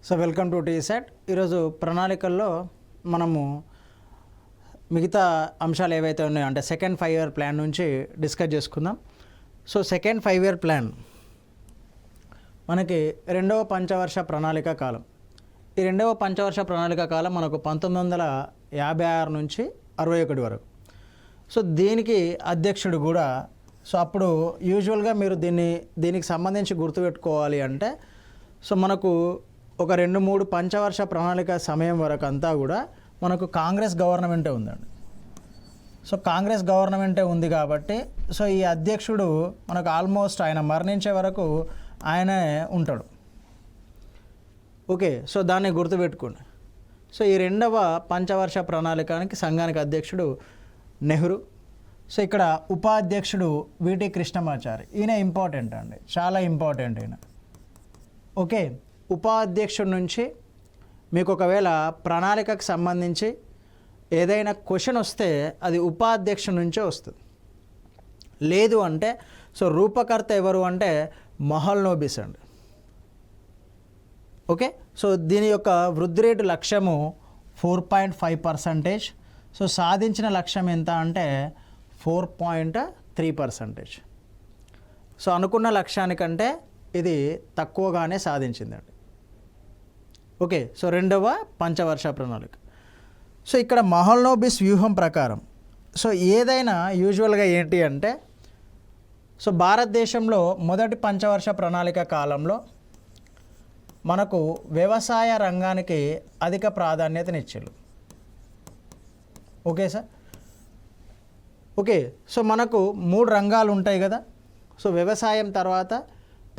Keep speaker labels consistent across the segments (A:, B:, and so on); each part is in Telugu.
A: So welcome to టీసెట్. ఈరోజు ప్రణాళికల్లో మనము మిగతా అంశాలు ఏవైతే ఉన్నాయో అంటే సెకండ్ 5 ఇయర్ ప్లాన్ నుంచి డిస్కస్ చేసుకుందాం. సో సెకండ్ 5 ఇయర్ ప్లాన్ మనకి రెండవ పంచవర్ష ప్రణాళిక కాలం. ఈ రెండవ పంచవర్ష ప్రణాళిక కాలం మనకు 1956 నుంచి 61 వరకు. సో దీనికి అధ్యక్షుడు కూడా సో అప్పుడు యూజువల్గా మీరు దీనికి సంబంధించి గుర్తుపెట్టుకోవాలి అంటే సో మనకు ఒక 2-3 పంచవర్ష ప్రణాళిక సమయం వరకు అంతా కూడా మనకు కాంగ్రెస్ గవర్నమెంటే ఉందండి. సో కాంగ్రెస్ గవర్నమెంటే ఉంది కాబట్టి సో ఈ అధ్యక్షుడు మనకు ఆల్మోస్ట్ ఆయన మరణించే వరకు ఆయనే ఉంటాడు. ఓకే, సో దాన్ని గుర్తుపెట్టుకోండి. సో ఈ రెండవ పంచవర్ష ప్రణాళికానికి సంఘానికి అధ్యక్షుడు నెహ్రూ. సో ఇక్కడ ఉపాధ్యక్షుడు విటి కృష్ణమాచారి. ఈయన ఇంపార్టెంట్ అండి, చాలా ఇంపార్టెంట్ ఈయన. ఓకే, ఉపాధ్యక్షుడి నుంచి మీకు ఒకవేళ ప్రణాళికకు సంబంధించి ఏదైనా క్వశ్చన్ వస్తే అది ఉపాధ్యక్షుడి నుంచే వస్తుంది. లేదు అంటే సో రూపకర్త ఎవరు అంటే మహల్నోబిస్ అండి. ఓకే, సో దీని యొక్క వృద్ధి రేటు లక్ష్యము 4.5%. సో సాధించిన లక్ష్యం ఎంత అంటే 4.3%. సో అనుకున్న లక్ష్యానికంటే ఇది తక్కువగానే సాధించిందండి. ఓకే, సో రెండవ పంచవర్ష ప్రణాళిక. సో ఇక్కడ మహల్నోబిస్ వ్యూహం ప్రకారం సో ఏదైనా యూజువల్గా ఏంటి అంటే సో భారతదేశంలో మొదటి పంచవర్ష ప్రణాళిక కాలంలో మనకు వ్యవసాయ రంగానికి అధిక ప్రాధాన్యతనిచ్చారు. Okay sir. ఓకే, సో మనకు 3 రంగాలు ఉంటాయి కదా. సో వ్యవసాయం తర్వాత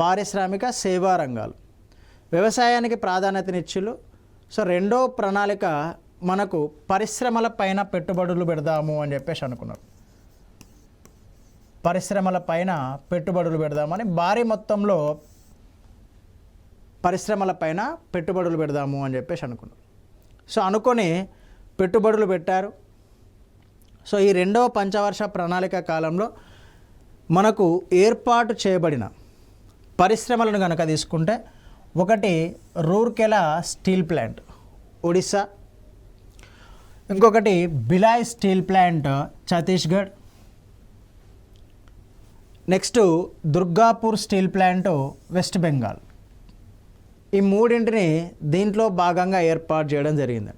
A: పారిశ్రామిక సేవా రంగాలు. వ్యవసాయానికి ప్రాధాన్యతనిచ్చిళ్ళు. సో రెండో ప్రణాళిక మనకు పరిశ్రమల పైన పెట్టుబడులు పెడదాము అని చెప్పేసి అనుకున్నారు. పరిశ్రమల పైన పెట్టుబడులు పెడదామని భారీ మొత్తంలో పరిశ్రమల పైన పెట్టుబడులు పెడదాము అని చెప్పేసి అనుకున్నారు. సో అనుకొని పెట్టుబడులు పెట్టారు. సో ఈ రెండవ పంచవర్ష ప్రణాళిక కాలంలో మనకు ఏర్పాటు చేయబడిన పరిశ్రమలను కనుక తీసుకుంటే ఒకటి రూర్కెలా స్టీల్ ప్లాంట్ ఒడిస్సా, ఇంకొకటి Bhilai steel plant Chhattisgarh, next Durgapur steel plant west Bengal. ఈ మూడింటిని దీంట్లో భాగంగా ఏర్పాటు చేయడం జరిగింది.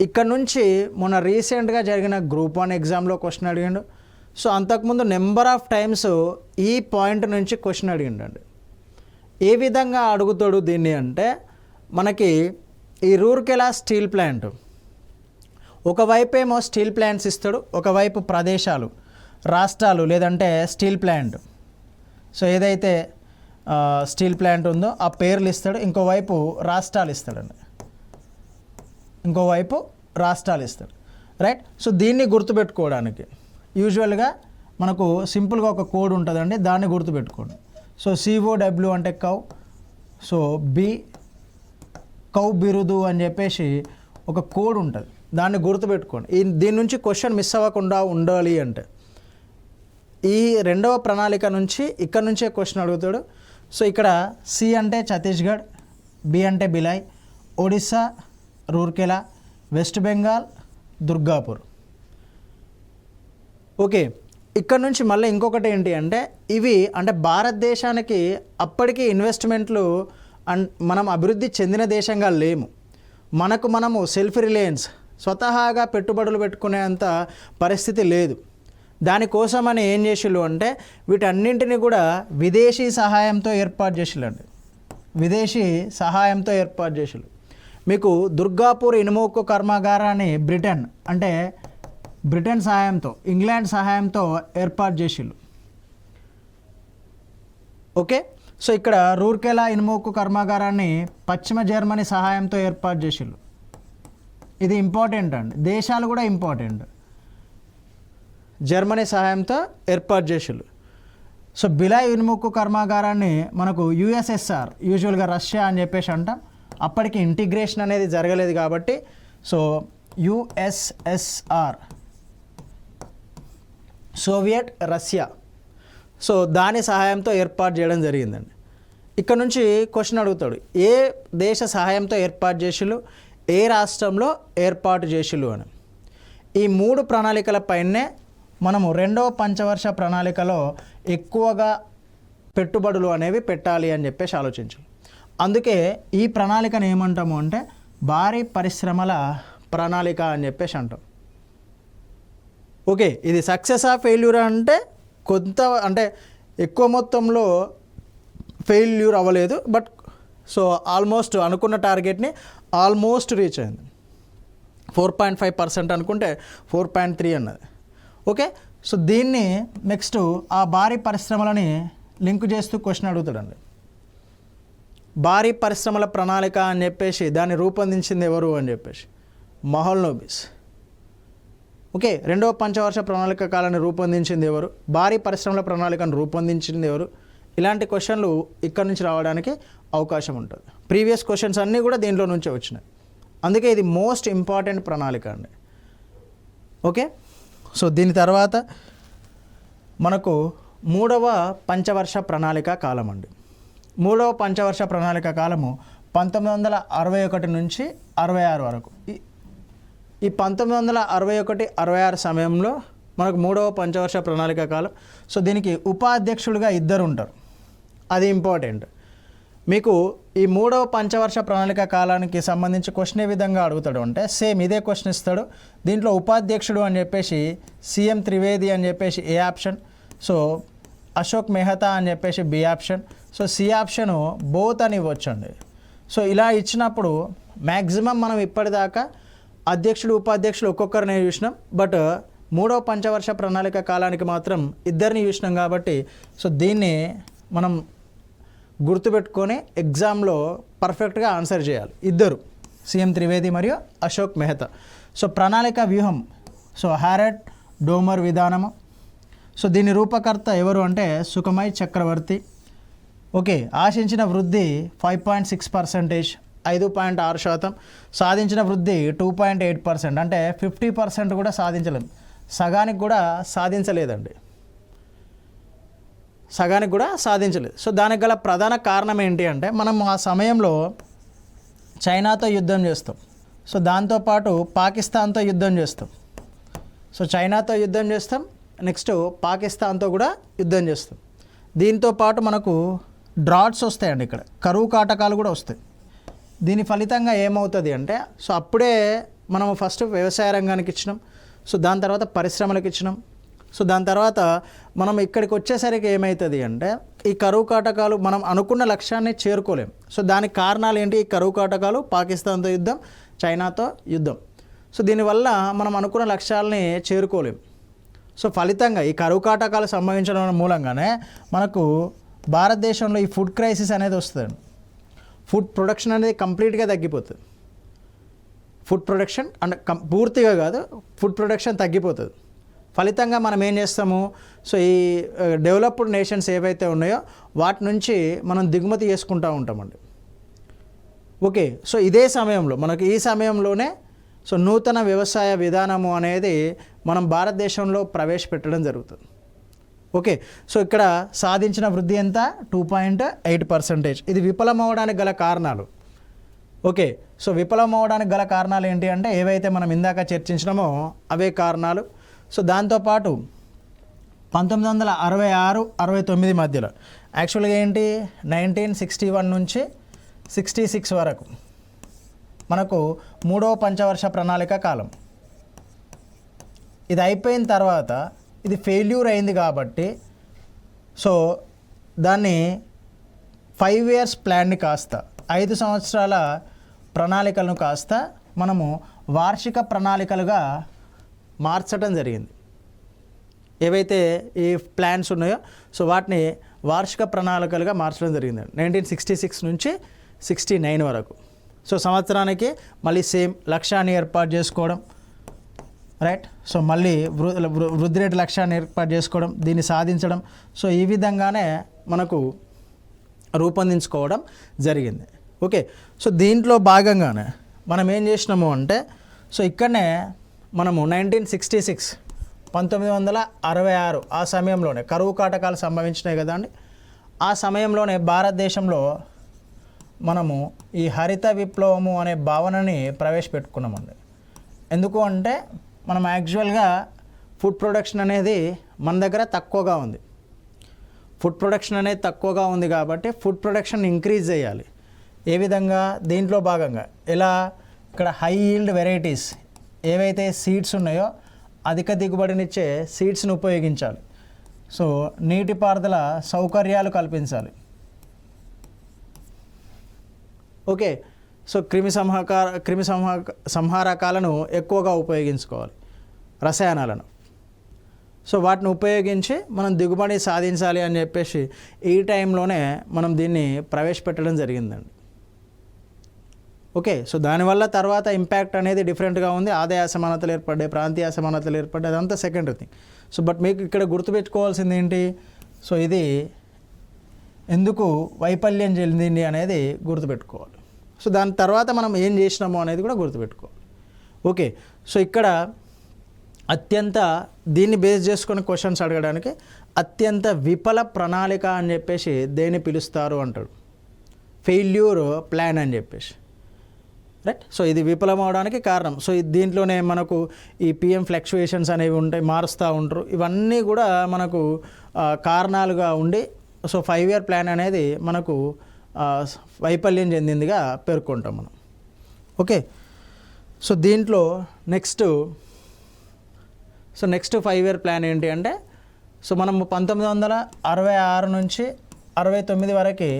A: ఇక్కడ నుంచి మొన్న రీసెంట్గా జరిగిన గ్రూప్ 1 ఎగ్జామ్లో క్వశ్చన్ అడిగిండు. సో అంతకుముందు నెంబర్ ఆఫ్ టైమ్స్ ఈ పాయింట్ నుంచి క్వశ్చన్ అడిగిండండి. ఏ విధంగా అడుగుతాడు దీన్ని అంటే మనకి ఈ రూర్కెలా స్టీల్ ప్లాంట్ ఒకవైపు ఏమో స్టీల్ ప్లాంట్స్ ఇస్తాడు, ఒకవైపు ప్రదేశాలు రాష్ట్రాలు లేదంటే స్టీల్ ప్లాంట్ సో ఏదైతే స్టీల్ ప్లాంట్ ఉందో ఆ పేర్లు ఇస్తాడు, ఇంకోవైపు రాష్ట్రాలు ఇస్తాడండి, ఇంకోవైపు రాష్ట్రాలు ఇస్తాడు. రైట్. సో దీన్ని గుర్తుపెట్టుకోవడానికి యూజువల్గా మనకు సింపుల్గా ఒక కోడ్ ఉంటుందండి, దాన్ని గుర్తుపెట్టుకోండి. సో COW అంటే కౌ, సో కౌ బిరుదు అని చెప్పేసి ఒక కోడ్ ఉంటుంది, దాన్ని గుర్తుపెట్టుకోండి. దీని నుంచి క్వశ్చన్ మిస్ అవ్వకుండా ఉండాలి అంటే ఈ రెండవ ప్రణాళిక నుంచి ఇక్కడ నుంచే క్వశ్చన్ అడుగుతాడు. సో ఇక్కడ C అంటే ఛత్తీస్గఢ్, B అంటే బిలాయ్, ఒడిస్సా రూర్కెలా, వెస్ట్ బెంగాల్ దుర్గాపూర్. ఓకే, ఇక్కడ నుంచి మళ్ళీ ఇంకొకటి ఏంటి అంటే ఇవి అంటే భారతదేశానికి అప్పటికి ఇన్వెస్ట్మెంట్లు మనం అభివృద్ధి చెందిన దేశంగా లేము. మనము సెల్ఫ్ రిలయన్స్ స్వతహాగా పెట్టుబడులు పెట్టుకునేంత పరిస్థితి లేదు. దానికోసమని ఏం చేసిళ్ళు అంటే వీటన్నింటినీ కూడా విదేశీ సహాయంతో ఏర్పాటు చేసిళ్ళండి. విదేశీ సహాయంతో ఏర్పాటు చేసిళ్ళు. మీకు దుర్గాపూర్ ఇనుము ఉక్కు కర్మాగారాన్ని బ్రిటన్ సహాయంతో ఇంగ్లాండ్ సహాయంతో ఏర్పాటు చేసిళ్ళు. ఓకే, సో ఇక్కడ రూర్కెలా ఇనుము ఉక్కు కర్మాగారాన్ని పశ్చిమ జర్మనీ సహాయంతో ఏర్పాటు చేసిళ్ళు. ఇది ఇంపార్టెంట్ అండి, దేశాలు కూడా ఇంపార్టెంట్. జర్మనీ సహాయంతో ఏర్పాటు చేసిళ్ళు. సో బిలాయ్ ఇనుము ఉక్కు కర్మాగారాన్ని మనకు USSR యూజువల్గా రష్యా అని చెప్పేసి అంటాం. అప్పటికి ఇంటిగ్రేషన్ అనేది జరగలేదు కాబట్టి so USSR Soviet Russia so దాని సహాయంతో ఏర్పాటు చేయడం జరిగిందండి. ఇక్కడ నుంచి క్వశ్చన్ అడుగుతాడు, ఏ దేశ సహాయంతో ఏర్పాటు చేసిళ్ళు, ఏ రాష్ట్రంలో ఏర్పాటు చేసిళ్ళు అని. ఈ 3 ప్రణాళికలపైనే మనము 2వ పంచవర్ష ప్రణాళికలో ఎక్కువగా పెట్టుబడులు అనేవి పెట్టాలి అని చెప్పేసి ఆలోచించాలి. అందుకే ఈ ప్రణాళికను ఏమంటాము అంటే భారీ పరిశ్రమల ప్రణాళిక అని చెప్పేసి అంటాం. ఓకే, ఇది సక్సెస్ ఆ ఫెయిల్యూర్ అంటే కొంత అంటే ఎక్కువ మొత్తంలో ఫెయిల్యూర్ అవ్వలేదు, బట్ సో ఆల్మోస్ట్ అనుకున్న టార్గెట్ని ఆల్మోస్ట్ రీచ్ అయింది. 4.5% అనుకుంటే 4.3 అన్నది. ఓకే, సో దీన్ని నెక్స్ట్ ఆ భారీ పరిశ్రమలని లింక్ చేస్తూ క్వశ్చన్ అడుగుతాడండి. భారీ పరిశ్రమల ప్రణాళిక అని చెప్పేసి దాన్ని రూపొందించింది ఎవరు అని చెప్పేసి మహల్నోబిస్. ఓకే, 2వ పంచవర్ష ప్రణాళిక కాలాన్ని రూపొందించింది ఎవరు, భారీ పరిశ్రమల ప్రణాళికను రూపొందించింది ఎవరు, ఇలాంటి క్వశ్చన్లు ఇక్కడ నుంచి రావడానికి అవకాశం ఉంటుంది. ప్రీవియస్ క్వశ్చన్స్ అన్నీ కూడా దీంట్లో నుంచే వచ్చినాయి. అందుకే ఇది మోస్ట్ ఇంపార్టెంట్ ప్రణాళిక అండి. ఓకే, సో దీని తర్వాత మనకు 3వ పంచవర్ష ప్రణాళిక కాలం అండి. 3వ పంచవర్ష ప్రణాళిక కాలము 1961 నుంచి 66 వరకు. ఈ 1961-66 సమయంలో మనకు 3వ పంచవర్ష ప్రణాళిక కాలం. సో దీనికి ఉపాధ్యక్షులుగా 2 ఉంటారు, అది ఇంపార్టెంట్. మీకు ఈ 3వ పంచవర్ష ప్రణాళిక కాలానికి సంబంధించి క్వశ్చన్ ఏ విధంగా అడుగుతాడు అంటే సేమ్ ఇదే క్వశ్చన్ ఇస్తాడు. దీంట్లో ఉపాధ్యక్షుడు అని చెప్పేసి సీఎం త్రివేది అని చెప్పేసి A option, so Ashok Mehta అని చెప్పేసి B option, so C option both అని ఇవ్వచ్చండి. సో ఇలా ఇచ్చినప్పుడు మ్యాక్సిమం మనం ఇప్పటిదాకా అధ్యక్షుడు ఉపాధ్యక్షులు ఒక్కొక్కరిని చూసినాం, బట్ 3వ పంచవర్ష ప్రణాళిక కాలానికి మాత్రం 2 చూసినాం. కాబట్టి సో దీన్ని మనం గుర్తుపెట్టుకొని ఎగ్జామ్లో పర్ఫెక్ట్గా ఆన్సర్ చేయాలి. 2 సీఎం త్రివేది మరియు అశోక్ మెహతా. సో ప్రణాళిక వ్యూహం, సో హారెట్ డోమర్ విధానము. సో దీని రూపకర్త ఎవరు అంటే సుఖమయ్ చక్రవర్తి. ఓకే, ఆశించిన వృద్ధి 5.6%, 5.6%. సాధించిన వృద్ధి 2.8%, అంటే 50% కూడా సాధించలేదు, సగానికి కూడా సాధించలేదండి, సగానికి కూడా సాధించలేదు. సో దానికి గల ప్రధాన కారణం ఏంటి అంటే మనం ఆ సమయంలో చైనాతో యుద్ధం చేస్తాం, సో దాంతోపాటు పాకిస్తాన్తో యుద్ధం చేస్తాం. సో చైనాతో యుద్ధం చేస్తాం, నెక్స్ట్ పాకిస్తాన్తో కూడా యుద్ధం చేస్తాం. దీంతో పాటు మనకు డ్రాట్స్ వస్తాయండి, ఇక్కడ కరువు కాటకాలు కూడా వస్తాయి. దీని ఫలితంగా ఏమవుతుంది అంటే సో అప్పుడే మనము ఫస్ట్ వ్యవసాయ రంగానికి ఇచ్చినాం, సో దాని తర్వాత పరిశ్రమలకు ఇచ్చినాం. సో దాని తర్వాత మనం ఇక్కడికి వచ్చేసరికి ఏమవుతుంది అంటే ఈ కరువు కాటకాలు మనం అనుకున్న లక్ష్యాన్ని చేరుకోలేం. సో దానికి కారణాలు ఏంటి? ఈ కరువు కాటకాలు, పాకిస్తాన్తో యుద్ధం, చైనాతో యుద్ధం. సో దీనివల్ల మనం అనుకున్న లక్ష్యాలని చేరుకోలేం. సో ఫలితంగా ఈ కరువు కాటకాలు సంభవించడం మూలంగానే మనకు భారతదేశంలో ఈ ఫుడ్ క్రైసిస్ అనేది వస్తుంది. ఫుడ్ ప్రొడక్షన్ అనేది కంప్లీట్గా తగ్గిపోతుంది. ఫుడ్ ప్రొడక్షన్ అంటే పూర్తిగా కాదు, ఫుడ్ ప్రొడక్షన్ తగ్గిపోతుంది. ఫలితంగా మనం ఏం చేస్తాము, సో ఈ డెవలప్డ్ నేషన్స్ ఏవైతే ఉన్నాయో వాటి నుంచి మనం దిగుమతి చేసుకుంటూ ఉంటామండి. ఓకే, సో ఇదే సమయంలో మనకు ఈ సమయంలోనే సో నూతన వ్యవసాయ విధానము అనేది మనం భారతదేశంలో ప్రవేశపెట్టడం జరుగుతుంది. ఓకే, సో ఇక్కడ సాధించిన వృద్ధి ఎంత? 2.8%. ఇది విఫలమవడానికి గల కారణాలు. ఓకే, సో విఫలమవడానికి గల కారణాలు ఏంటి అంటే ఏవైతే మనం ఇందాక చర్చించినామో అవే కారణాలు. సో దాంతోపాటు 1966-69 మధ్యలో యాక్చువల్గా ఏంటి 1961 నుంచి 66 వరకు మనకు 3వ పంచవర్ష ప్రణాళిక కాలం. ఇది అయిపోయిన తర్వాత ఇది ఫెయిల్యూర్ అయింది కాబట్టి సో దాన్ని 5 years ప్లాన్ని కాస్త 5 సంవత్సరాల ప్రణాళికలను కాస్త మనము వార్షిక ప్రణాళికలుగా మార్చడం జరిగింది. ఏవైతే ఈ ప్లాన్స్ ఉన్నాయో సో వాటిని వార్షిక ప్రణాళికలుగా మార్చడం జరిగింది 1966 నుంచి 69 వరకు. సో సంవత్సరానికి మళ్ళీ సేమ్ లక్ష్యాన్ని ఏర్పాటు చేసుకోవడం, రైట్. సో మళ్ళీ వృద్ధి రేటు లక్ష్యాన్ని ఏర్పాటు చేసుకోవడం, దీన్ని సాధించడం. సో ఈ విధంగానే మనకు రూపొందించుకోవడం జరిగింది. ఓకే, సో దీంట్లో భాగంగానే మనం ఏం చేసినాము అంటే సో ఇక్కడనే మనము 1966 ఆ సమయంలోనే కరువు కాటకాలు సంభవించినాయి కదా అండి. ఆ సమయంలోనే భారతదేశంలో మనము ఈ హరిత విప్లవము అనే భావనని ప్రవేశపెట్టుకున్నామండి. ఎందుకు అంటే మనం యాక్చువల్గా ఫుడ్ ప్రొడక్షన్ అనేది మన దగ్గర తక్కువగా ఉంది. ఫుడ్ ప్రొడక్షన్ అనేది తక్కువగా ఉంది కాబట్టి ఫుడ్ ప్రొడక్షన్ ఇంక్రీజ్ చేయాలి. ఏ విధంగా? దీంట్లో భాగంగా ఎలా? ఇక్కడ హై ఈల్డ్ వెరైటీస్ ఏవైతే సీడ్స్ ఉన్నాయో అధిక దిగుబడినిచ్చే సీడ్స్ని ఉపయోగించాలి. సో నీటిపారుదల సౌకర్యాలు కల్పించాలి. ఓకే. సో క్రిమి సంహారకాలను ఎక్కువగా ఉపయోగించుకోవాలి, రసాయనాలను. సో వాటిని ఉపయోగించి మనం దిగుబడి సాధించాలి అని చెప్పేసి ఈ టైంలోనే మనం దీన్ని ప్రవేశపెట్టడం జరిగిందండి. ఓకే. సో దానివల్ల తర్వాత ఇంపాక్ట్ అనేది డిఫరెంట్గా ఉంది. ఆదాయ అసమానతలు ఏర్పడ్డాయి, ప్రాంతీయ అసమానతలు ఏర్పడ్డాయి, అదంతా సెకండరీ థింగ్. సో బట్ మీకు ఇక్కడ గుర్తుపెట్టుకోవాల్సింది ఏంటి? సో ఇది ఎందుకు వైఫల్యం చెందింది అనేది గుర్తుపెట్టుకోవాలి. సో దాని తర్వాత మనం ఏం చేసినామో అనేది కూడా గుర్తుపెట్టుకోవాలి. ఓకే. సో ఇక్కడ అత్యంత దీన్ని బేస్ చేసుకొని క్వశ్చన్స్ అడగడానికి అత్యంత విఫల ప్రణాళిక అని చెప్పేసి దేన్ని పిలుస్తారు అంటాడు. ఫెయిల్యూర్ ప్లాన్ అని చెప్పేసి, రైట్. సో ఇది విఫలం అవడానికి కారణం. సో దీంట్లోనే మనకు ఈ పిఎం ఫ్లక్చుయేషన్స్ అనేవి ఉంటాయి, మారుస్తూ ఉంటారు. ఇవన్నీ కూడా మనకు కారణాలుగా ఉండి సో 5 year ప్లాన్ అనేది మనకు వైఫల్యం చెందిందిగా పేర్కొంటాం మనం. ఓకే. సో దీంట్లో నెక్స్ట్ 5 year ప్లాన్ ఏంటి అంటే, సో మనం 1966 నుంచి 69 వరకు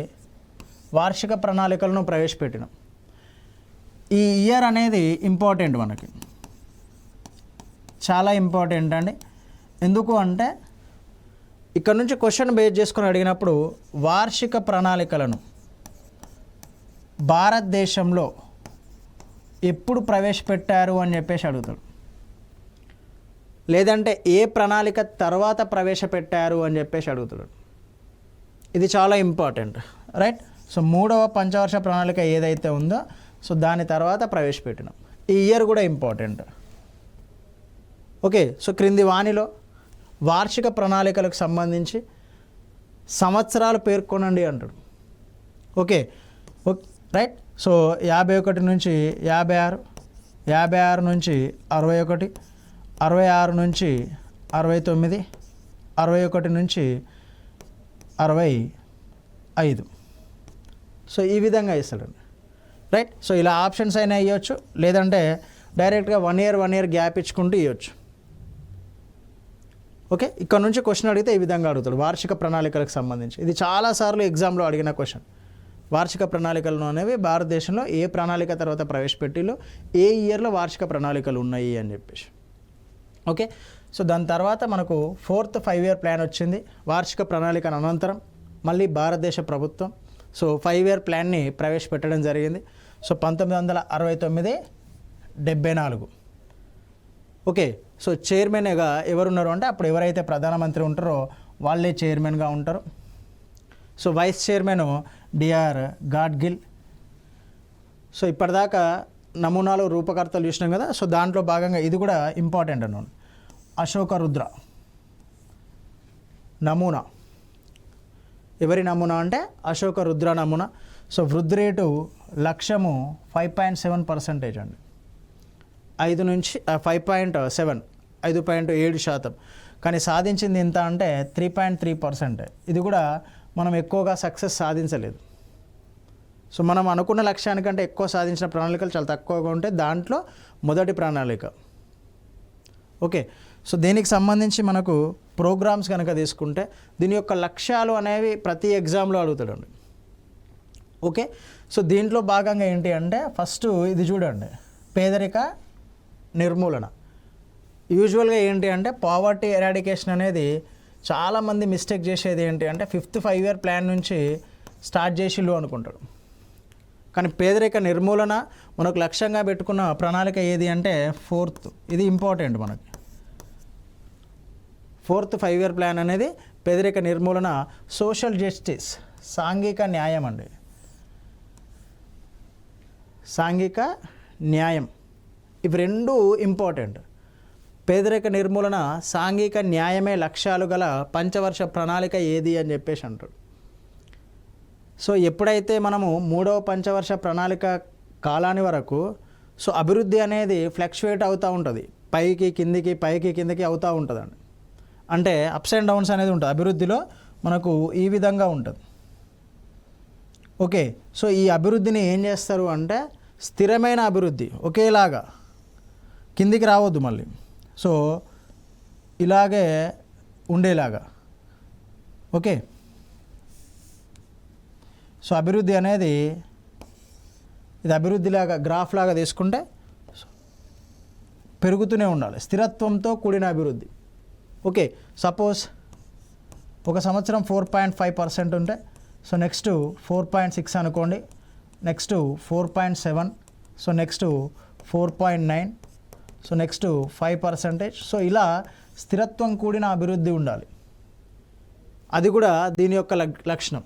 A: వార్షిక ప్రణాళికలను ప్రవేశపెట్టినాం. ఈ ఇయర్ అనేది ఇంపార్టెంట్, మనకి చాలా ఇంపార్టెంట్ అండి. ఎందుకు అంటే ఇక్కడ నుంచి క్వశ్చన్ బేస్ చేసుకొని అడిగినప్పుడు వార్షిక ప్రణాళికలను భారతదేశంలో ఎప్పుడు ప్రవేశపెట్టారు అని చెప్పేసి అడుగుతాడు. లేదంటే ఏ ప్రణాళిక తర్వాత ప్రవేశపెట్టారు అని చెప్పేసి అడుగుతాడు. ఇది చాలా ఇంపార్టెంట్, రైట్. సో 3వ పంచవర్ష ప్రణాళిక ఏదైతే ఉందో సో దాని తర్వాత ప్రవేశపెట్టినాం. ఈ ఇయర్ కూడా ఇంపార్టెంట్. ఓకే. సో క్రింది వాణిలో వార్షిక ప్రణాళికలకు సంబంధించి సంవత్సరాలు పేర్కొనండి అంటాడు. Okay, right. సో 51 నుంచి 56, 56 నుంచి 61, 66 నుంచి 69, 61 నుంచి 65. సో ఈ విధంగా ఇస్తాడండి, రైట్. సో ఇలా ఆప్షన్స్ అయినా ఇవ్వచ్చు, లేదంటే డైరెక్ట్గా 1 year గ్యాప్ ఇచ్చుకుంటూ ఇవ్వచ్చు. ఓకే. ఇక్కడ నుంచి క్వశ్చన్ అడిగితే ఈ విధంగా అడుగుతాడు వార్షిక ప్రణాళికలకు సంబంధించి. ఇది చాలాసార్లు ఎగ్జామ్లో అడిగిన క్వశ్చన్. వార్షిక ప్రణాళికలు అనేవి భారతదేశంలో ఏ ప్రణాళిక తర్వాత ప్రవేశపెట్టిలో ఏ ఇయర్లో వార్షిక ప్రణాళికలు ఉన్నాయి అని చెప్పేసి. ఓకే. సో దాని తర్వాత మనకు 4th 5 year ప్లాన్ వచ్చింది. వార్షిక ప్రణాళిక అనంతరం మళ్ళీ భారతదేశ ప్రభుత్వం సో 5 year ప్లాన్ని ప్రవేశపెట్టడం జరిగింది. సో 1969, 74. ఓకే. సో చైర్మన్గా ఎవరున్నారు అంటే అప్పుడు ఎవరైతే ప్రధానమంత్రి ఉంటారో వాళ్ళే చైర్మన్గా ఉంటారు. So vice chairman D R Gadgil. So ఇప్పటిదాకా నమూనాలు రూపకర్తలు చూసినాం కదా. సో దాంట్లో భాగంగా ఇది కూడా ఇంపార్టెంట్ అన్నాను. అశోక రుద్ర నమూనా. ఎవరి నమూనా అంటే అశోక రుద్ర నమూనా. సో వృద్ధి రేటు లక్ష్యము 5.7% అండి. 5 నుంచి 5.7, 5.7%. కానీ సాధించింది ఎంత అంటే 3.3%. ఇది కూడా మనం ఎక్కువగా సక్సెస్ సాధించలేదు. సో మనం అనుకున్న లక్ష్యానికంటే ఎక్కువ సాధించిన ప్రణాళికలు చాలా తక్కువగా ఉంటాయి. దాంట్లో మొదటి ప్రణాళిక. ఓకే. సో దీనికి సంబంధించి మనకు ప్రోగ్రామ్స్ కనుక తీసుకుంటే దీని యొక్క లక్ష్యాలు అనేవి ప్రతి ఎగ్జామ్లో అడుగుతాడండి. ఓకే. సో దీంట్లో భాగంగా ఏంటి అంటే ఫస్ట్ ఇది చూడండి, పేదరిక నిర్మూలన. యూజువల్గా ఏంటి అంటే పావర్టీ ఎరాడికేషన్ అనేది చాలామంది మిస్టేక్ చేసేది ఏంటి అంటే 5th 5 year ప్లాన్ నుంచి స్టార్ట్ చేసిళ్ళు అనుకుంటాడు. కానీ పేదరిక నిర్మూలన మనకు లక్ష్యంగా పెట్టుకున్న ప్రణాళిక ఏది అంటే 4th. ఇది ఇంపార్టెంట్ మనకి. 4th 5 year ప్లాన్ అనేది పేదరిక నిర్మూలన, సోషల్ జస్టిస్, సాంఘిక న్యాయం అండి. సాంఘిక న్యాయం, ఇవి రెండు ఇంపార్టెంట్. పేదరిక నిర్మూలన, సాంఘిక న్యాయమే లక్ష్యాలు గల పంచవర్ష ప్రణాళిక ఏది అని చెప్పేసి అంటాడు. సో ఎప్పుడైతే మనము 3వ పంచవర్ష ప్రణాళిక కాలాని వరకు సో అభివృద్ధి అనేది ఫ్లక్చువేట్ అవుతూ ఉంటుంది, పైకి కిందికి అవుతూ ఉంటుందండి. అంటే అప్స్ అండ్ డౌన్స్ అనేది ఉంటుంది అభివృద్ధిలో, మనకు ఈ విధంగా ఉంటుంది. ఓకే, సో ఈ అభివృద్ధిని ఏం చేస్తారు అంటే స్థిరమైన అభివృద్ధి, ఒకేలాగా కిందికి రావద్దు మళ్ళీ, సో ఇలాగే ఉండేలాగా. ఓకే, సో అభివృద్ధి అనేది ఇది అభివృద్ధిలాగా గ్రాఫ్ లాగా తీసుకుంటే పెరుగుతూనే ఉండాలి, స్థిరత్వంతో కూడిన అభివృద్ధి. ఓకే, సపోజ్ ఒక సంవత్సరం 4.5% ఉంటే సో నెక్స్ట్ 4.6 అనుకోండి, next 4.7, so next 4.9, so next 5%. So ఇలా స్థిరత్వం కూడిన అభివృద్ధి ఉండాలి, అది కూడా దీని యొక్క లక్షణం.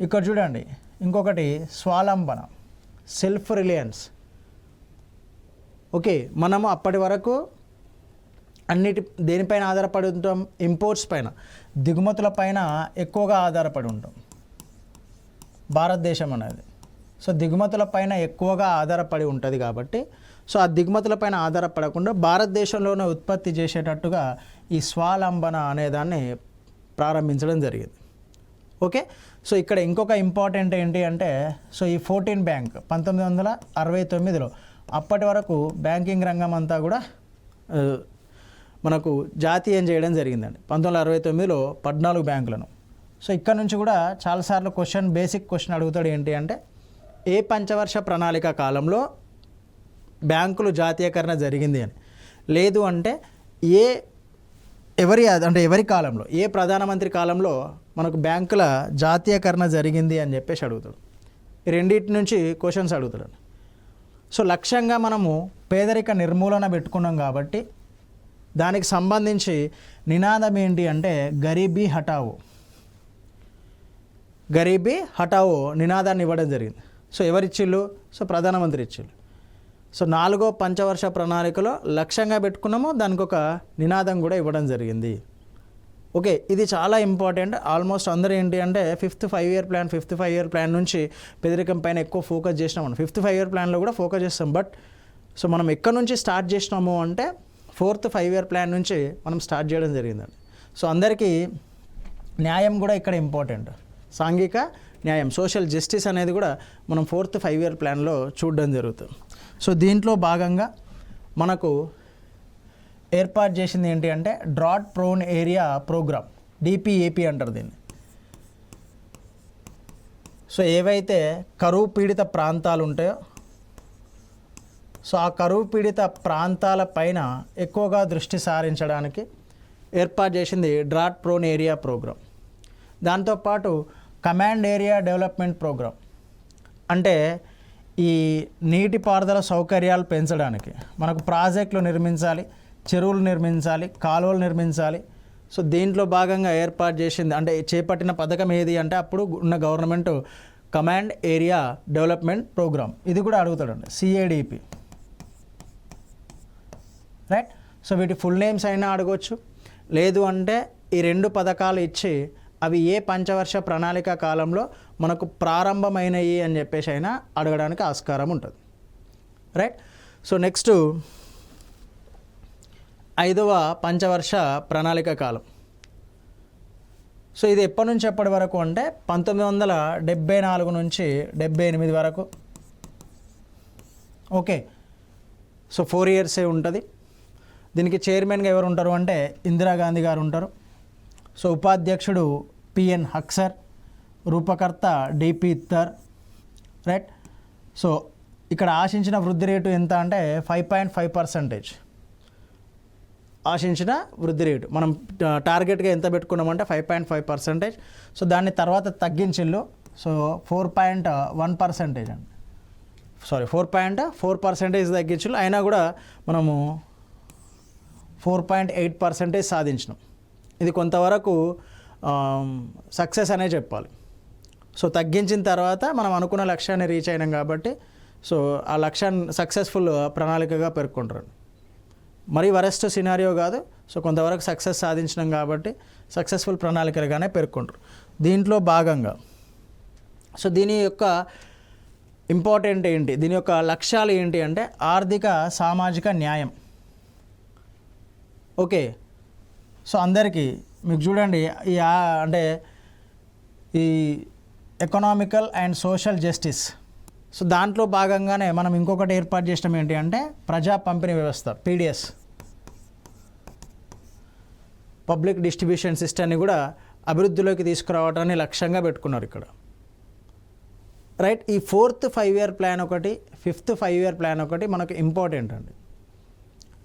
A: ఇక్కడ చూడండి, ఇంకొకటి స్వాలంబన, సెల్ఫ్ రిలయన్స్. ఓకే, మనము అప్పటి వరకు దేనిపైన ఆధారపడి ఉంటాం, ఇంపోర్ట్స్ పైన, దిగుమతుల పైన ఎక్కువగా ఆధారపడి ఉంటాం భారతదేశం అనేది. సో దిగుమతుల పైన ఎక్కువగా ఆధారపడి ఉంటుంది కాబట్టి సో ఆ దిగుమతుల పైన ఆధారపడకుండా భారతదేశంలోనే ఉత్పత్తి చేసేటట్టుగా ఈ స్వాలంబన అనేదాన్ని ప్రారంభించడం జరిగింది. ఓకే, సో ఇక్కడ ఇంకొక ఇంపార్టెంట్ ఏంటి అంటే సో ఈ 14 బ్యాంక్ 1969లో అప్పటి వరకు బ్యాంకింగ్ రంగం అంతా కూడా మనకు జాతీయం చేయడం జరిగిందండి. 1969లో 14 బ్యాంకులను. సో ఇక్కడ నుంచి కూడా చాలాసార్లు బేసిక్ క్వశ్చన్ అడుగుతాడు, ఏంటి అంటే ఏ పంచవర్ష ప్రణాళిక కాలంలో బ్యాంకులు జాతీయకరణ జరిగింది అని. లేదు అంటే ఎవరి కాలంలో, ఏ ప్రధానమంత్రి కాలంలో మనకు బ్యాంకుల జాతీయకరణ జరిగింది అని చెప్పేసి అడుగుతాడు. ఈ రెండింటి నుంచి క్వశ్చన్స్ అడుగుతాడు. సో లక్ష్యంగా మనము పేదరిక నిర్మూలన పెట్టుకున్నాం కాబట్టి దానికి సంబంధించి నినాదం ఏంటి అంటే గరీబీ హటావో నినాదాన్ని ఇవ్వడం జరిగింది. సో ఎవరిచ్చిళ్ళు? సో ప్రధానమంత్రి ఇచ్చిళ్ళు. సో 4వ పంచవర్ష ప్రణాళికలో లక్ష్యంగా పెట్టుకున్నాము, దానికి ఒక నినాదం కూడా ఇవ్వడం జరిగింది. ఓకే, ఇది చాలా ఇంపార్టెంట్. ఆల్మోస్ట్ అందరూ ఏంటి అంటే 5th 5-year ప్లాన్ నుంచి పేదరికం పైన ఎక్కువ ఫోకస్ చేసినాం. 5th 5-year ప్లాన్లో కూడా ఫోకస్ చేస్తాం, బట్ సో మనం ఎక్కడి నుంచి స్టార్ట్ చేసినాము అంటే 4th 5-year ప్లాన్ నుంచి మనం స్టార్ట్ చేయడం జరిగిందండి. సో అందరికీ న్యాయం కూడా ఇక్కడ ఇంపార్టెంట్, సాంఘిక న్యాయం, సోషల్ జస్టిస్ అనేది కూడా మనం 4th 5-year ప్లాన్లో చూడడం జరుగుతుంది. సో దీంట్లో భాగంగా మనకు ఏర్పాటు చేసింది ఏంటి అంటే drought prone area programme, DPAP అంటారు దీన్ని. సో ఏవైతే కరువు పీడిత ప్రాంతాలు ఉంటాయో సో ఆ కరువు పీడిత ప్రాంతాల పైన ఎక్కువగా దృష్టి సారించడానికి ఏర్పాటు చేసింది డ్రాట్ ప్రోన్ ఏరియా ప్రోగ్రామ్. దాంతోపాటు కమాండ్ ఏరియా డెవలప్మెంట్ ప్రోగ్రామ్, అంటే ఈ నీటిపారుదల సౌకర్యాలు పెంచడానికి మనకు ప్రాజెక్టులు నిర్మించాలి, చెరువులు నిర్మించాలి, కాలువలు నిర్మించాలి. సో దీంట్లో భాగంగా ఏర్పాటు చేసింది అంటే చేపట్టిన పథకం ఏది అంటే అప్పుడు ఉన్న government command area development programme. ఇది కూడా అడుగుతాడండి, CADP, రైట్. సో వీటి ఫుల్ నేమ్స్ అయినా అడగవచ్చు, లేదు అంటే ఈ 2 పథకాలు ఇచ్చి అవి ఏ పంచవర్ష ప్రణాళిక కాలంలో మనకు ప్రారంభమైనవి అని చెప్పేసి అయినా అడగడానికి ఆస్కారం ఉంటుంది, రైట్. సో నెక్స్ట్ 5వ పంచవర్ష ప్రణాళిక కాలం. సో ఇది ఎప్పటి నుంచి ఎప్పటి వరకు అంటే 1974 నుంచి 78 వరకు. ఓకే, సో 4 years ఉంటుంది. దీనికి చైర్మన్గా ఎవరు ఉంటారు అంటే ఇందిరాగాంధీ గారు ఉంటారు. సో ఉపాధ్యక్షుడు PN Haksar, రూపకర్త DP ఇత్తర్, right. So ఇక్కడ ఆశించిన వృద్ధి రేటు ఎంత అంటే 5.5%. ఆశించిన వృద్ధి రేటు మనం టార్గెట్గా ఎంత పెట్టుకున్నామంటే 5.5%. సో దాన్ని తర్వాత తగ్గించిళ్ళు. సో 4.1% అండి, 4.4% తగ్గించిళ్ళు. అయినా కూడా మనము 4.8% సాధించినాం. ఇది కొంతవరకు సక్సెస్ అనే చెప్పాలి. సో తగ్గించిన తర్వాత మనం అనుకున్న లక్ష్యాన్ని రీచ్ అయినాం కాబట్టి సో ఆ లక్ష్యాన్ని సక్సెస్ఫుల్ ప్రణాళికగా పేర్కొంటారు. మరీ వరెస్ట్ సినారియో కాదు, సో కొంతవరకు సక్సెస్ సాధించినాం కాబట్టి సక్సెస్ఫుల్ ప్రణాళికలుగానే పేర్కొంటారు. దీంట్లో భాగంగా సో దీని యొక్క ఇంపార్టెంట్ ఏంటి, దీని యొక్క లక్ష్యాలు ఏంటి అంటే ఆర్థిక సామాజిక న్యాయం. ఓకే, సో అందరికీ మీకు చూడండి అంటే ఈ economical and social justice. So దాంట్లో భాగంగానే మనం ఇంకొకటి ఏర్పాటు చేసినాం ఏంటి అంటే ప్రజా పంపిణీ వ్యవస్థ, పీడిఎస్, పబ్లిక్ డిస్ట్రిబ్యూషన్ సిస్టమ్ని కూడా అభివృద్ధిలోకి తీసుకురావడాన్ని లక్ష్యంగా పెట్టుకున్నారు ఇక్కడ. రైట్, ఈ 4th 5-year ప్లాన్ ఒకటి, 5th 5-year ప్లాన్ ఒకటి మనకు ఇంపార్టెంట్ అండి.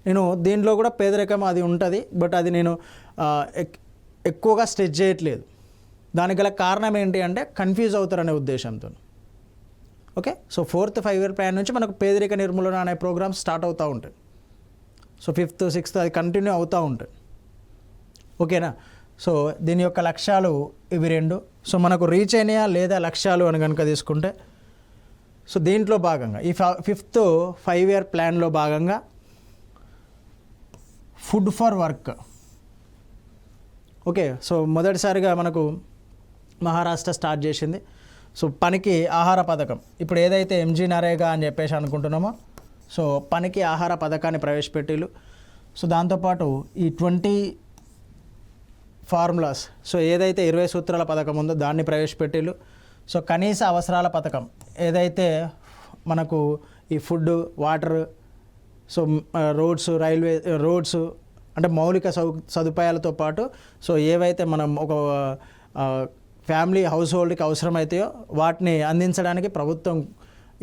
A: నేను దీంట్లో కూడా పేదరికం అది ఉంటుంది, బట్ అది నేను ఎక్కువగా స్ట్రెచ్ చేయట్లేదు. దానికి గల కారణం ఏంటి అంటే కన్ఫ్యూజ్ అవుతారనే ఉద్దేశంతో. Okay, so 4th 5-year plan నుంచి మనకు పేదరిక నిర్మూలన అనే ప్రోగ్రామ్స్ స్టార్ట్ అవుతూ ఉంటాయి. సో 5th 6th అది కంటిన్యూ అవుతూ ఉంటాయి. ఓకేనా, సో దీని యొక్క లక్ష్యాలు ఇవి 2. సో మనకు రీచ్ అయినాయా లేదా లక్ష్యాలు అని కనుక తీసుకుంటే, సో దీంట్లో భాగంగా ఈ 5th 5-year ప్లాన్లో భాగంగా food for work. Okay, so మొదటిసారిగా మనకు మహారాష్ట్ర స్టార్ట్ చేసింది. సో పనికి ఆహార పథకం, ఇప్పుడు ఏదైతే ఎంజీ నరేగా అని చెప్పేసి అనుకుంటున్నామో, సో పనికి ఆహార పథకాన్ని ప్రవేశపెట్టిలు. సో దాంతోపాటు ఈ 20 ఫార్ములాస్, సో ఏదైతే 20 సూత్రాల పథకం ఉందో దాన్ని ప్రవేశపెట్టిలు. సో కనీస అవసరాల పథకం, ఏదైతే మనకు ఈ ఫుడ్, వాటర్, సో రోడ్స్ అంటే మౌలిక సదుపాయాలతో పాటు సో ఏవైతే మనం ఒక ఫ్యామిలీ హౌస్ హోల్డ్కి అవసరమైతాయో వాటిని అందించడానికి ప్రభుత్వం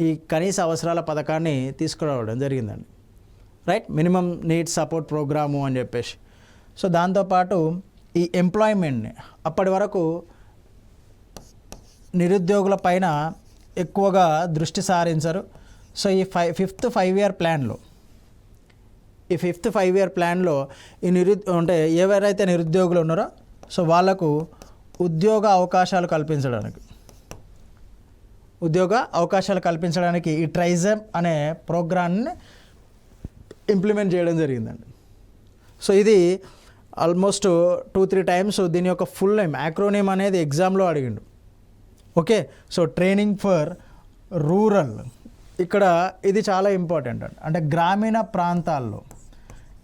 A: ఈ కనీస అవసరాల పథకాన్ని తీసుకురావడం జరిగిందండి. Right, minimum needs support programme అని చెప్పేసి. సో దాంతోపాటు ఈ ఎంప్లాయ్మెంట్ని అప్పటి వరకు నిరుద్యోగుల పైన ఎక్కువగా దృష్టి సారించరు. సో ఈ 5th 5-year ప్లాన్లో ఈ 5th 5-year ప్లాన్లో ఈ అంటే ఎవరైతే నిరుద్యోగులు ఉన్నారో సో వాళ్లకు ఉద్యోగ అవకాశాలు కల్పించడానికి ఈ ట్రైజమ్ అనే ప్రోగ్రామ్ని ఇంప్లిమెంట్ చేయడం జరిగిందండి. సో ఇది ఆల్మోస్ట్ 2-3 టైమ్స్ దీని యొక్క ఫుల్ నేమ్, యాక్రోనేమ్ అనేది ఎగ్జామ్లో అడిగిండు. Okay, so training for rural, ఇక్కడ ఇది చాలా ఇంపార్టెంట్ అండి. అంటే గ్రామీణ ప్రాంతాల్లో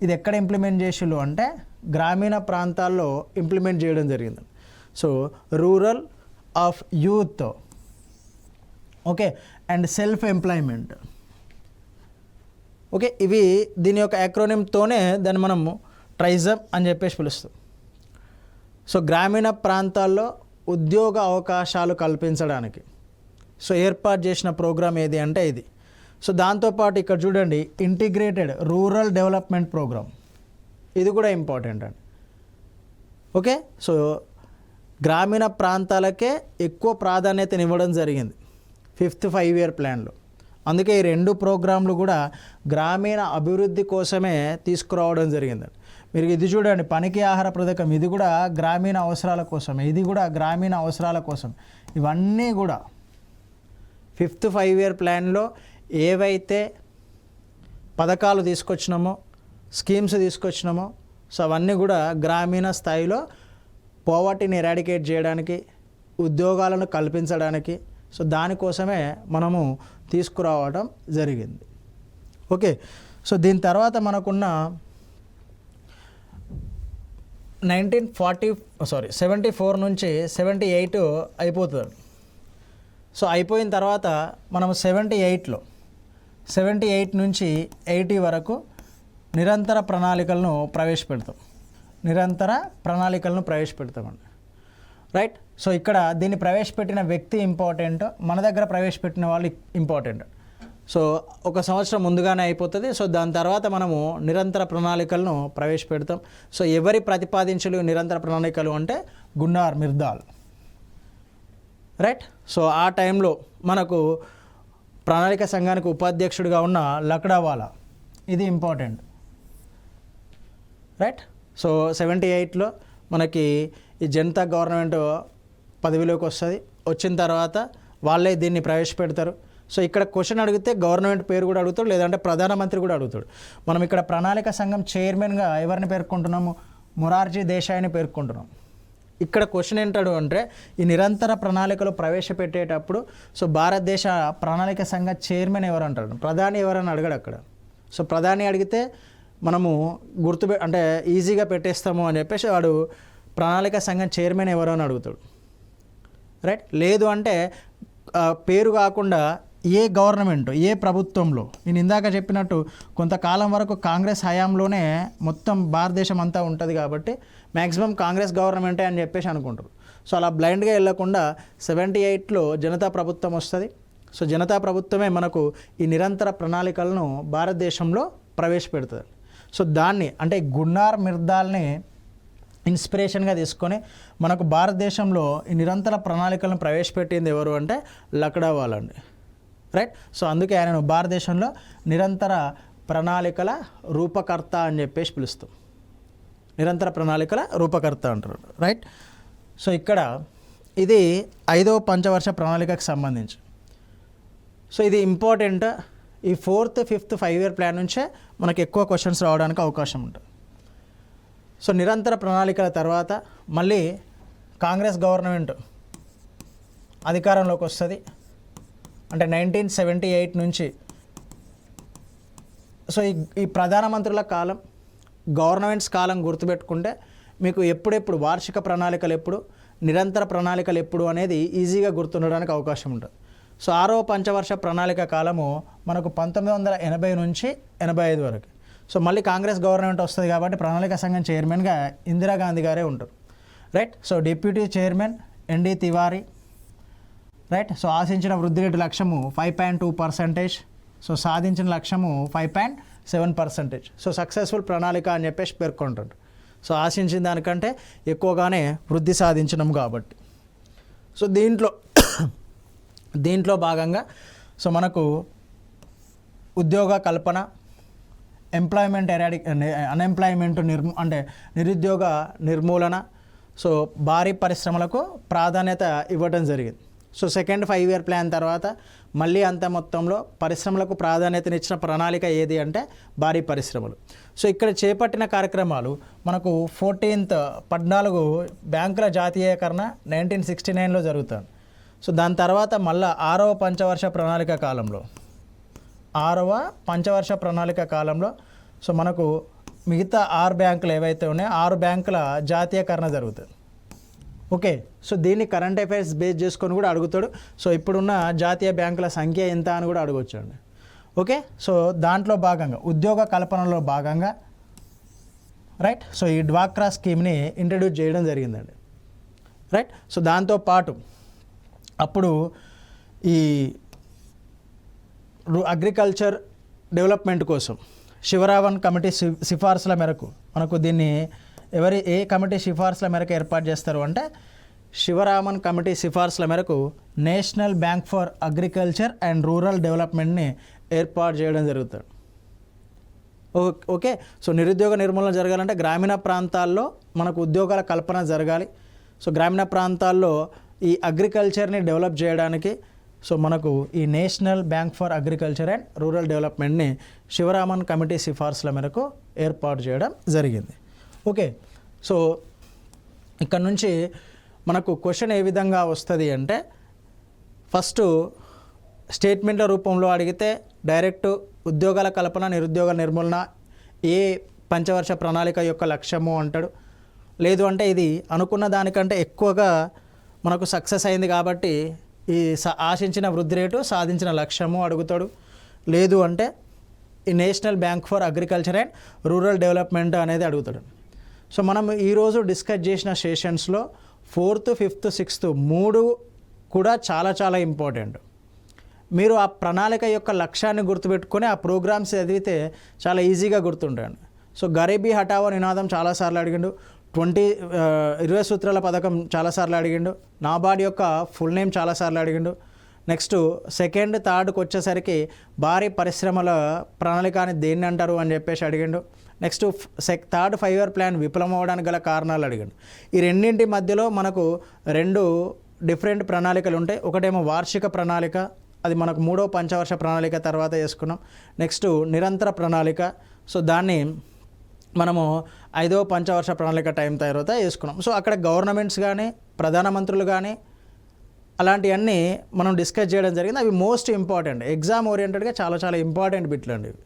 A: ఇది ఎక్కడ ఇంప్లిమెంట్ చేసిళ్ళు అంటే గ్రామీణ ప్రాంతాల్లో ఇంప్లిమెంట్ చేయడం జరిగింది. So rural of youth, okay, and self employment. Okay, ఇవి దీని యొక్క యాక్రోనిమ్తోనే దాన్ని మనము ట్రైజమ్ అని చెప్పేసి పిలుస్తాం. సో గ్రామీణ ప్రాంతాల్లో ఉద్యోగ అవకాశాలు కల్పించడానికి సో ఏర్పాటు చేసిన ప్రోగ్రామ్ ఏది అంటే ఇది. సో దాంతోపాటు ఇక్కడ చూడండి ఇంటిగ్రేటెడ్ రూరల్ డెవలప్మెంట్ ప్రోగ్రామ్, ఇది కూడా ఇంపార్టెంట్ అండి. ఓకే, సో గ్రామీణ ప్రాంతాలకే ఎక్కువ ప్రాధాన్యతనివ్వడం జరిగింది 5th 5-year ప్లాన్లో. అందుకే ఈ 2 ప్రోగ్రాంలు కూడా గ్రామీణ అభివృద్ధి కోసమే తీసుకురావడం జరిగిందండి. మీరు ఇది చూడండి, పనికి ఆహార పథకం, ఇది కూడా గ్రామీణ అవసరాల కోసమే, ఇది కూడా గ్రామీణ అవసరాల కోసం. ఇవన్నీ కూడా 5th 5-year ప్లాన్లో ఏవైతే పథకాలు తీసుకొచ్చినామో, స్కీమ్స్ తీసుకొచ్చినామో సో అవన్నీ కూడా గ్రామీణ స్థాయిలో పోవర్టీని ఎరాడికేట్ చేయడానికి, ఉద్యోగాలను కల్పించడానికి సో దానికోసమే మనము తీసుకురావడం జరిగింది. ఓకే, సో దీని తర్వాత మనకున్న 74 నుంచి 78 అయిపోతుంది. సో అయిపోయిన తర్వాత మనం 78 నుంచి 80 వరకు నిరంతర ప్రణాళికలను ప్రవేశపెడతామండి. రైట్, సో ఇక్కడ దీన్ని ప్రవేశపెట్టిన వ్యక్తి ఇంపార్టెంట్, మన దగ్గర ప్రవేశపెట్టిన వాళ్ళు ఇంపార్టెంట్. సో 1 సంవత్సరం ముందుగానే అయిపోతుంది. సో దాని తర్వాత మనము నిరంతర ప్రణాళికలను ప్రవేశపెడతాం. సో ఎవరి ప్రతిపాదించలు నిరంతర ప్రణాళికలు అంటే గున్నార్ మిర్దాల్. రైట్, సో ఆ టైంలో మనకు ప్రణాళిక సంఘానికి ఉపాధ్యక్షుడిగా ఉన్న లక్డావాలా, ఇది ఇంపార్టెంట్. రైట్, సో 78లో మనకి ఈ జనతా గవర్నమెంట్ పదవిలోకి వస్తుంది. వచ్చిన తర్వాత వాళ్ళే దీన్ని ప్రవేశపెడతారు. సో ఇక్కడ క్వశ్చన్ అడిగితే గవర్నమెంట్ పేరు కూడా అడుగుతాడు, లేదంటే ప్రధానమంత్రి కూడా అడుగుతాడు. మనం ఇక్కడ ప్రణాళిక సంఘం చైర్మన్గా ఎవరిని పేర్కొంటున్నాము? మొరార్జీ దేశాయిని పేర్కొంటున్నాం. ఇక్కడ క్వశ్చన్ ఏంటాడు అంటే ఈ నిరంతర ప్రణాళికలు ప్రవేశపెట్టేటప్పుడు సో భారతదేశ ప్రణాళిక సంఘ చైర్మన్ ఎవరు అంటాడు, ప్రధాని ఎవరని అడగడు అక్కడ. సో ప్రధాని అడిగితే మనము అంటే ఈజీగా పెట్టేస్తాము అని చెప్పేసి వాడు ప్రణాళిక సంఘం చైర్మన్ ఎవరు అని అడుగుతాడు, రైట్. లేదు అంటే పేరు కాకుండా ఏ గవర్నమెంట్ ఏ ప్రభుత్వంలో, నేను ఇందాక చెప్పినట్టు కొంతకాలం వరకు కాంగ్రెస్ హయాంలోనే మొత్తం భారతదేశం అంతా ఉంటుంది కాబట్టి మ్యాక్సిమం కాంగ్రెస్ గవర్నమెంటే అని చెప్పేసి అనుకుంటారు. సో అలా బ్లైండ్గా వెళ్ళకుండా 78లో జనతా ప్రభుత్వం వస్తుంది. సో జనతా ప్రభుత్వమే మనకు ఈ నిరంతర ప్రణాళికలను భారతదేశంలో ప్రవేశపెడుతుంది. సో దాన్ని అంటే గున్నార్ మిర్దాల్ని ఇన్స్పిరేషన్గా తీసుకొని మనకు భారతదేశంలో ఈ నిరంతర ప్రణాళికలను ప్రవేశపెట్టింది ఎవరు అంటే లక్డవాల్ అండి, రైట్. సో అందుకే ఆయనను భారతదేశంలో నిరంతర ప్రణాళికల రూపకర్త అని చెప్పేసి పిలుస్తాం. నిరంతర ప్రణాళికల రూపకర్త అంటారు, రైట్. సో ఇక్కడ ఇది 5వ పంచవర్ష ప్రణాళికకు సంబంధించి. సో ఇది ఇంపార్టెంట్. ఈ 4th, 5th 5-year ప్లాన్ నుంచే మనకు ఎక్కువ క్వశ్చన్స్ రావడానికి అవకాశం ఉంటుంది. సో నిరంతర ప్రణాళికల తర్వాత మళ్ళీ కాంగ్రెస్ గవర్నమెంట్ అధికారంలోకి వస్తుంది. అంటే 1978 నుంచి. సో ఈ ప్రధానమంత్రుల కాలం, గవర్నమెంట్స్ కాలం గుర్తుపెట్టుకుంటే మీకు ఎప్పుడెప్పుడు వార్షిక ప్రణాళికలు ఎప్పుడు, నిరంతర ప్రణాళికలు ఎప్పుడు అనేది ఈజీగా గుర్తుండడానికి అవకాశం ఉంటుంది. సో 6వ పంచవర్ష ప్రణాళిక కాలము మనకు 1980 నుంచి 85 వరకు. సో మళ్ళీ కాంగ్రెస్ గవర్నమెంట్ వస్తుంది కాబట్టి ప్రణాళిక సంఘం చైర్మన్గా ఇందిరాగాంధీ గారే ఉంటారు, right. So deputy chairman ND Tiwari, right. So ఆశించిన వృద్ధి రేటు లక్ష్యము 5.2%. సో సాధించిన లక్ష్యము 5.7%. సో సక్సెస్ఫుల్ ప్రణాళిక అని చెప్పేసి పేర్కొంటారు. సో ఆశించిన దానికంటే ఎక్కువగానే వృద్ధి సాధించడం కాబట్టి. సో దీంట్లో భాగంగా సో మనకు ఉద్యోగ కల్పన, అన్ఎంప్లాయ్మెంట్ అంటే నిరుద్యోగ నిర్మూలన, సో భారీ పరిశ్రమలకు ప్రాధాన్యత ఇవ్వడం జరిగింది. సో సెకండ్ 5-year ప్లాన్ తర్వాత మళ్ళీ అంత మొత్తంలో పరిశ్రమలకు ప్రాధాన్యతనిచ్చిన ప్రణాళిక ఏది అంటే భారీ పరిశ్రమలు. సో ఇక్కడ చేపట్టిన కార్యక్రమాలు మనకు 14 బ్యాంకుల జాతీయకరణ 1969లో జరుగుతుంది. సో దాని తర్వాత మళ్ళీ 6వ పంచవర్ష ప్రణాళిక కాలంలో సో మనకు మిగతా 6 బ్యాంకులు ఏవైతే ఉన్నాయో 6 బ్యాంకుల జాతీయకరణ జరుగుతుంది, ఓకే. సో దీన్ని కరెంట్ అఫైర్స్ బేస్ చేసుకొని కూడా అడుగుతాడు. సో ఇప్పుడున్న జాతీయ బ్యాంకుల సంఖ్య ఎంత అని కూడా అడగొచ్చు అండి, ఓకే. సో దాంట్లో భాగంగా ఉద్యోగ కల్పనలో భాగంగా, రైట్. సో ఈ డ్వాక్రా స్కీమ్ని ఇంట్రడ్యూస్ చేయడం జరిగిందండి, రైట్. సో దాంతోపాటు అప్పుడు ఈ అగ్రికల్చర్ డెవలప్మెంట్ కోసం శివరామన్ కమిటీ సిఫార్సుల మేరకు మనకు దీన్ని ఏ కమిటీ సిఫార్సుల మేరకు ఏర్పాటు చేస్తారు అంటే శివరామన్ కమిటీ సిఫార్సుల మేరకు national bank for agriculture and rural డెవలప్మెంట్ని ఏర్పాటు చేయడం జరుగుతుంది, ఓకే. సో నిరుద్యోగ నిర్మూలన జరగాలంటే గ్రామీణ ప్రాంతాల్లో మనకు ఉద్యోగాల కల్పన జరగాలి. సో గ్రామీణ ప్రాంతాల్లో ఈ అగ్రికల్చర్ని డెవలప్ చేయడానికి సో మనకు ఈ national bank for agriculture and rural డెవలప్మెంట్ని శివరామన్ కమిటీ సిఫార్సుల మేరకు ఏర్పాటు చేయడం జరిగింది, ఓకే. సో ఇక్కడ నుంచి మనకు క్వశ్చన్ ఏ విధంగా వస్తుంది అంటే ఫస్ట్ స్టేట్మెంట్ల రూపంలో అడిగితే డైరెక్ట్ ఉద్యోగాల కల్పన, నిరుద్యోగ నిర్మూలన ఏ పంచవర్ష ప్రణాళిక యొక్క లక్ష్యము అంటాడు. లేదు అంటే ఇది అనుకున్న దానికంటే ఎక్కువగా మనకు సక్సెస్ అయింది కాబట్టి ఈ ఆశించిన వృద్ధి రేటు, సాధించిన లక్ష్యము అడుగుతాడు. లేదు అంటే ఈ national bank for agriculture and rural development అనేది అడుగుతాడు. సో మనం ఈరోజు డిస్కస్ చేసిన సెషన్స్లో 4th, 5th, 6th 3 కూడా చాలా చాలా ఇంపార్టెంట్. మీరు ఆ ప్రణాళిక యొక్క లక్ష్యాన్ని గుర్తుపెట్టుకొని ఆ ప్రోగ్రామ్స్ చదివితే చాలా ఈజీగా గుర్తుంటాయండి. సో గరీబీ హఠావో నినాదం చాలాసార్లు అడిగిండు, 20 సూత్రాల పథకం చాలాసార్లు అడిగిండు, నాబార్డ్ యొక్క ఫుల్ నేమ్ చాలాసార్లు అడిగిండు. నెక్స్ట్ 2nd, 3rdకి వచ్చేసరికి భారీ పరిశ్రమల ప్రణాళికని దేన్ని అంటారు అని చెప్పేసి అడిగిండు. నెక్స్ట్ 3rd 5-year ప్లాన్ విఫలం అవ్వడానికి గల కారణాలు అడిగాడు. ఈ రెండింటి మధ్యలో మనకు 2 డిఫరెంట్ ప్రణాళికలు ఉంటాయి. ఒకటేమో వార్షిక ప్రణాళిక, అది మనకు 3వ పంచవర్ష ప్రణాళిక తర్వాత చేసుకున్నాం. నెక్స్ట్ నిరంతర ప్రణాళిక, సో దాన్ని మనము 5వ పంచవర్ష ప్రణాళిక టైం తర్వాత వేసుకున్నాం. సో అక్కడ గవర్నమెంట్స్ కానీ ప్రధానమంత్రులు కానీ అలాంటివన్నీ మనం డిస్కస్ చేయడం జరిగింది. అవి మోస్ట్ ఇంపార్టెంట్, ఎగ్జామ్ ఓరియంటెడ్గా చాలా చాలా ఇంపార్టెంట్ బిట్లు అండి ఇవి.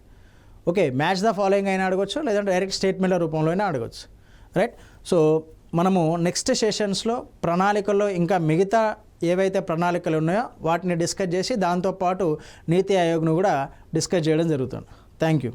A: ఓకే, మ్యాచ్ ద ఫాలోయింగ్ అయినా అడగొచ్చు, లేదంటే డైరెక్ట్ స్టేట్మెంట్ల రూపంలో అయినా అడగొచ్చు, రైట్. సో మనము నెక్స్ట్ సెషన్స్లో ప్రణాళికల్లో ఇంకా మిగతా ఏవైతే ప్రణాళికలు ఉన్నాయో వాటిని డిస్కస్ చేసి దాంతోపాటు నీతి ఆయోగ్ను కూడా డిస్కస్ చేయడం జరుగుతుంది. Thank you.